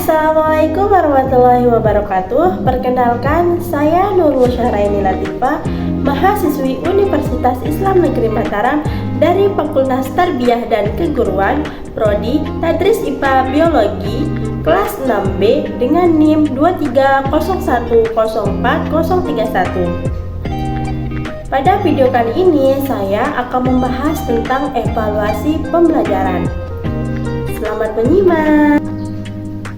Assalamualaikum warahmatullahi wabarakatuh. Perkenalkan, saya Nurul Syahraini Latifah, mahasiswi Universitas Islam Negeri Mataram dari Fakultas Tarbiyah dan Keguruan, Prodi Tadris IPA Biologi, kelas 6B dengan NIM 230104031. Pada video kali ini, saya akan membahas tentang evaluasi pembelajaran. Selamat menyimak.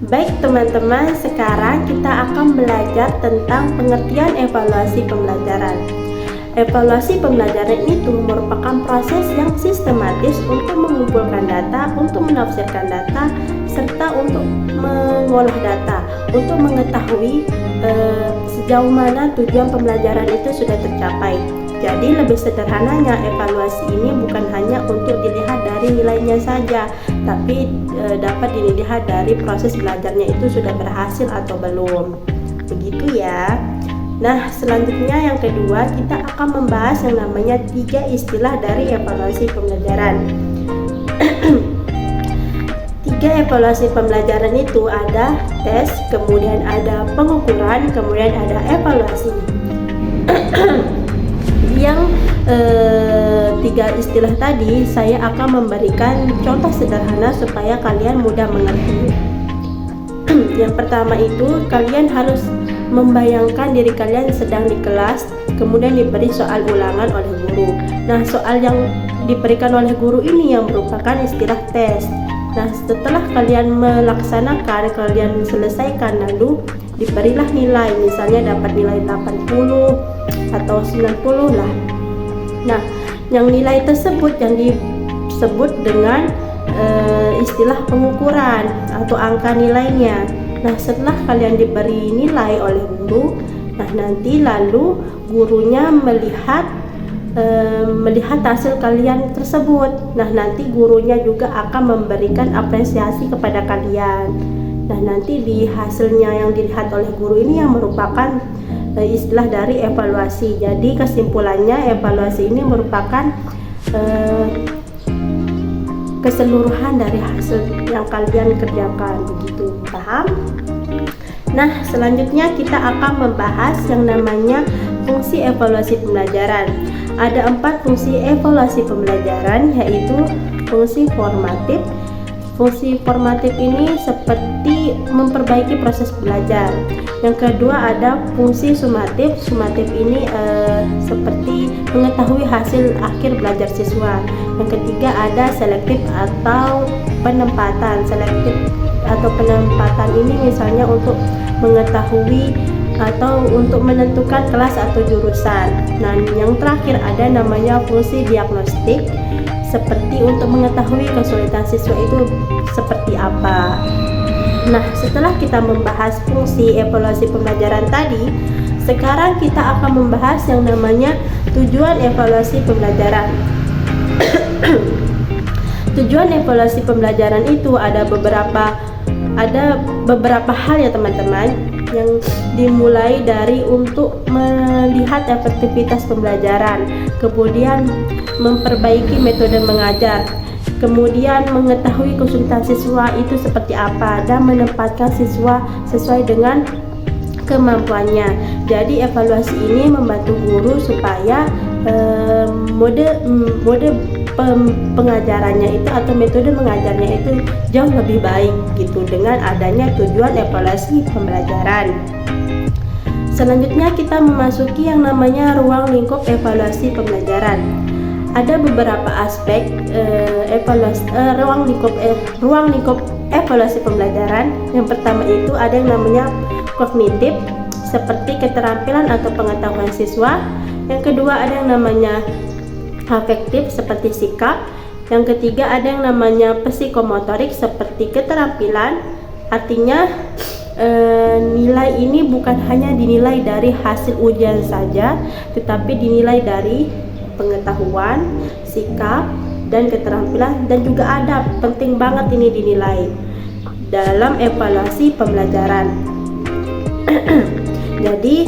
Baik teman-teman, sekarang kita akan belajar tentang pengertian evaluasi pembelajaran. Evaluasi pembelajaran itu merupakan proses yang sistematis untuk mengumpulkan data, untuk menafsirkan data, serta untuk mengolah data, untuk mengetahui sejauh mana tujuan pembelajaran itu sudah tercapai. Jadi lebih sederhananya, evaluasi ini bukan hanya untuk dilihat dari nilainya saja, tapi dapat dilihat dari proses belajarnya itu sudah berhasil atau belum. Begitu ya. Nah, selanjutnya yang kedua, kita akan membahas yang namanya 3 istilah dari evaluasi pembelajaran. 3 evaluasi pembelajaran itu ada tes, kemudian ada pengukuran, kemudian ada evaluasi. Yang 3 istilah tadi saya akan memberikan contoh sederhana supaya kalian mudah mengerti. Yang pertama itu, kalian harus membayangkan diri kalian sedang di kelas, kemudian diberi soal ulangan oleh guru. Nah, soal yang diberikan oleh guru ini yang merupakan istilah tes. Nah, setelah kalian melaksanakan, kalian selesaikan, lalu diberilah nilai, misalnya dapat nilai 80 atau 90 lah. Nah, yang nilai tersebut yang disebut dengan istilah pengukuran atau angka nilainya. Nah, setelah kalian diberi nilai oleh guru, nah nanti lalu gurunya melihat hasil kalian tersebut. Nah, nanti gurunya juga akan memberikan apresiasi kepada kalian. Nah, nanti di hasilnya yang dilihat oleh guru ini yang merupakan istilah dari evaluasi. Jadi kesimpulannya, evaluasi ini merupakan keseluruhan dari hasil yang kalian kerjakan. Begitu, paham? Nah, selanjutnya kita akan membahas yang namanya fungsi evaluasi pembelajaran. Ada 4 fungsi evaluasi pembelajaran, yaitu fungsi formatif. Fungsi formatif ini seperti memperbaiki proses belajar. Yang kedua ada fungsi sumatif. Sumatif ini seperti mengetahui hasil akhir belajar siswa. Yang ketiga ada selektif atau penempatan. Selektif atau penempatan ini misalnya untuk mengetahui atau untuk menentukan kelas atau jurusan. Nah, yang terakhir ada namanya fungsi diagnostik, seperti untuk mengetahui kesulitan siswa itu seperti apa. Nah, setelah kita membahas fungsi evaluasi pembelajaran tadi, sekarang kita akan membahas yang namanya tujuan evaluasi pembelajaran. Tujuan evaluasi pembelajaran itu ada beberapa hal ya teman-teman, yang dimulai dari untuk melihat efektivitas pembelajaran, kemudian memperbaiki metode mengajar, kemudian mengetahui kesulitan siswa itu seperti apa dan menempatkan siswa sesuai dengan kemampuannya. Jadi evaluasi ini membantu guru supaya mode pengajarannya itu atau metode mengajarnya itu jauh lebih baik gitu dengan adanya tujuan evaluasi pembelajaran. Selanjutnya kita memasuki yang namanya ruang lingkup evaluasi pembelajaran. Ada beberapa aspek ruang lingkup evaluasi pembelajaran. Yang pertama itu ada yang namanya kognitif, seperti keterampilan atau pengetahuan siswa. Yang kedua ada yang namanya afektif, seperti sikap. Yang ketiga ada yang namanya psikomotorik, seperti keterampilan. Artinya nilai ini bukan hanya dinilai dari hasil ujian saja, tetapi dinilai dari pengetahuan, sikap, dan keterampilan, dan juga adab. Penting banget ini dinilai dalam evaluasi pembelajaran. Jadi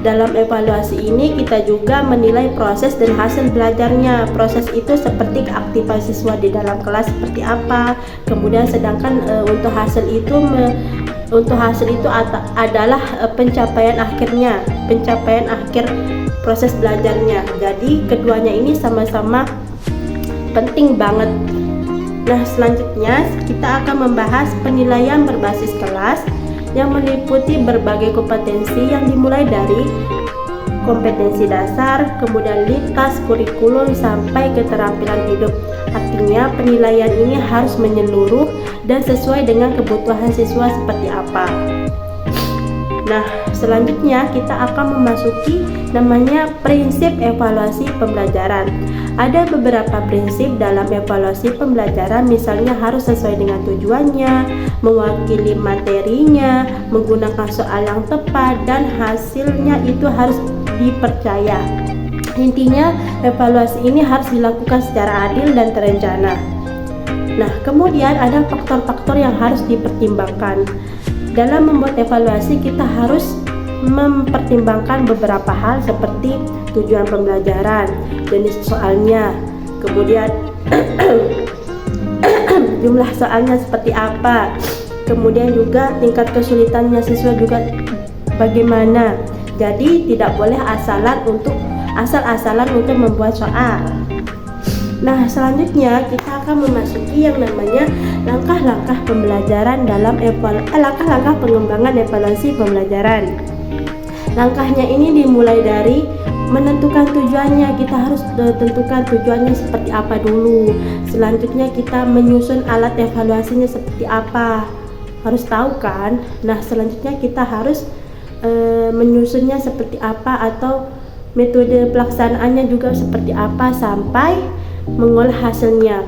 dalam evaluasi ini kita juga menilai proses dan hasil belajarnya. Proses itu seperti keaktifan siswa di dalam kelas seperti apa. Kemudian sedangkan untuk hasil itu adalah pencapaian akhirnya, pencapaian akhir proses belajarnya. Jadi keduanya ini sama-sama penting banget. Nah, selanjutnya kita akan membahas penilaian berbasis kelas yang meliputi berbagai kompetensi yang dimulai dari kompetensi dasar, kemudian lintas kurikulum sampai keterampilan hidup. Artinya penilaian ini harus menyeluruh dan sesuai dengan kebutuhan siswa seperti apa. Nah, selanjutnya kita akan memasuki namanya prinsip evaluasi pembelajaran. Ada beberapa prinsip dalam evaluasi pembelajaran, misalnya harus sesuai dengan tujuannya, mewakili materinya, menggunakan soal yang tepat, dan hasilnya itu harus dipercaya. Intinya, evaluasi ini harus dilakukan secara adil dan terencana. Nah, kemudian ada faktor-faktor yang harus dipertimbangkan. Dalam membuat evaluasi, kita harus mempertimbangkan beberapa hal seperti tujuan pembelajaran, jenis soalnya, kemudian jumlah soalnya seperti apa, kemudian juga tingkat kesulitannya siswa juga bagaimana. Jadi tidak boleh asal-asalan untuk membuat soal. Nah, selanjutnya kita akan memasuki yang namanya langkah-langkah pembelajaran dalam langkah-langkah pengembangan evaluasi pembelajaran. Langkahnya ini dimulai dari menentukan tujuannya. Kita harus tentukan tujuannya seperti apa dulu. Selanjutnya kita menyusun alat evaluasinya seperti apa. Harus tahu kan? Nah, selanjutnya kita harus menyusunnya seperti apa atau metode pelaksanaannya juga seperti apa sampai mengolah hasilnya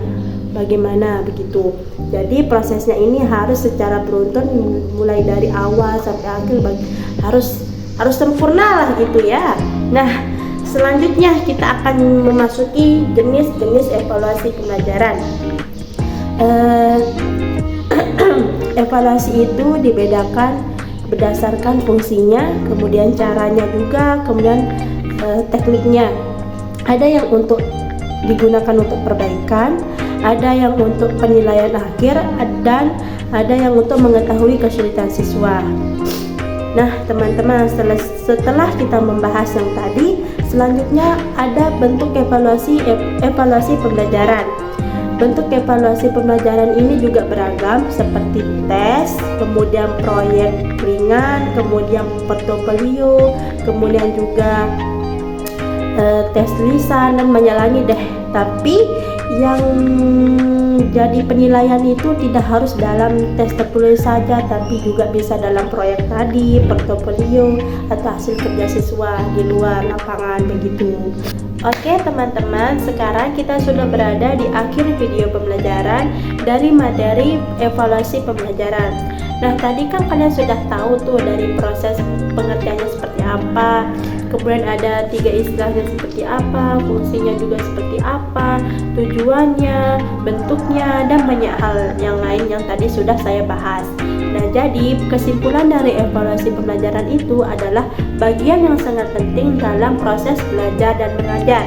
bagaimana begitu. Jadi prosesnya ini harus secara beruntun mulai dari awal sampai akhir, harus sempurna lah gitu ya. Nah, selanjutnya kita akan memasuki jenis-jenis evaluasi pembelajaran. Evaluasi itu dibedakan berdasarkan fungsinya, kemudian caranya juga, kemudian tekniknya. Ada yang untuk digunakan untuk perbaikan, ada yang untuk penilaian akhir, dan ada yang untuk mengetahui kesulitan siswa. Nah, teman-teman, setelah kita membahas yang tadi, selanjutnya ada bentuk evaluasi pembelajaran. Bentuk evaluasi pembelajaran ini juga beragam seperti tes, kemudian proyek ringan, kemudian portofolio, kemudian juga tes lisan, dan banyak lagi deh. Tapi yang jadi penilaian itu tidak harus dalam tes tertulis saja, tapi juga bisa dalam proyek tadi, portofolio, atau hasil kerja siswa di luar lapangan begitu. Oke teman-teman, sekarang kita sudah berada di akhir video pembelajaran dari materi evaluasi pembelajaran. Nah, tadi kan kalian sudah tahu tuh dari proses pengertiannya seperti apa, kemudian ada 3 istilahnya seperti apa, fungsinya juga seperti apa, tujuannya, bentuknya, dan banyak hal yang lain yang tadi sudah saya bahas. Nah, jadi kesimpulan dari evaluasi pembelajaran itu adalah bagian yang sangat penting dalam proses belajar dan mengajar,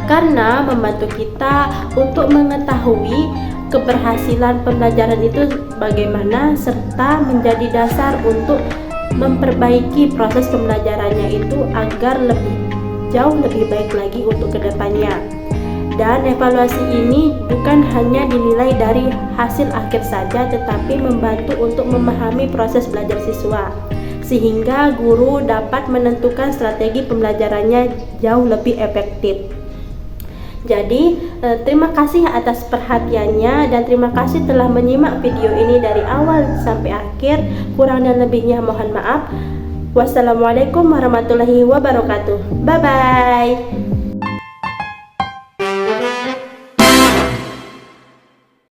karena membantu kita untuk mengetahui keberhasilan pembelajaran itu bagaimana, serta menjadi dasar untuk memperbaiki proses pembelajarannya itu agar jauh lebih baik lagi untuk kedepannya. Dan evaluasi ini bukan hanya dinilai dari hasil akhir saja, tetapi membantu untuk memahami proses belajar siswa, sehingga guru dapat menentukan strategi pembelajarannya jauh lebih efektif. Jadi, terima kasih atas perhatiannya dan terima kasih telah menyimak video ini dari awal sampai akhir. Kurang dan lebihnya mohon maaf. Wassalamualaikum warahmatullahi wabarakatuh. Bye-bye.